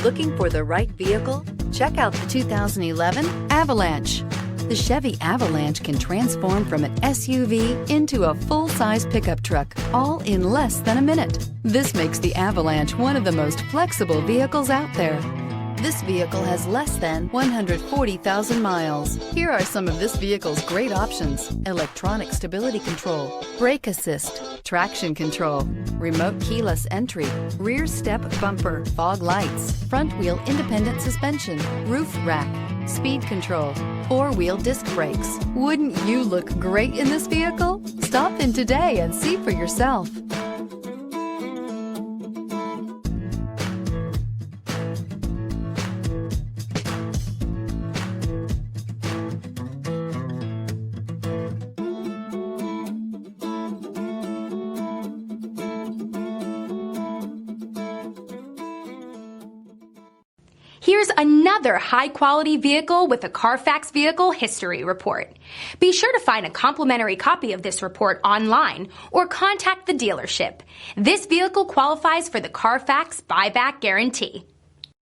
Looking for the right vehicle? Check out the 2011 Avalanche. The Chevy Avalanche can transform from an SUV into a full-size pickup truck, all in less than a minute. This makes the Avalanche one of the most flexible vehicles out there. This vehicle has less than 140,000 miles. Here are some of this vehicle's great options: electronic stability control, brake assist, traction control, remote keyless entry, rear step bumper, fog lights, front wheel independent suspension, roof rack, speed control, four-wheel disc brakes. Wouldn't you look great in this vehicle? Stop in today and see for yourself. Here's another high-quality vehicle with a Carfax Vehicle History Report. Be sure to find a complimentary copy of this report online or contact the dealership. This vehicle qualifies for the Carfax Buyback Guarantee.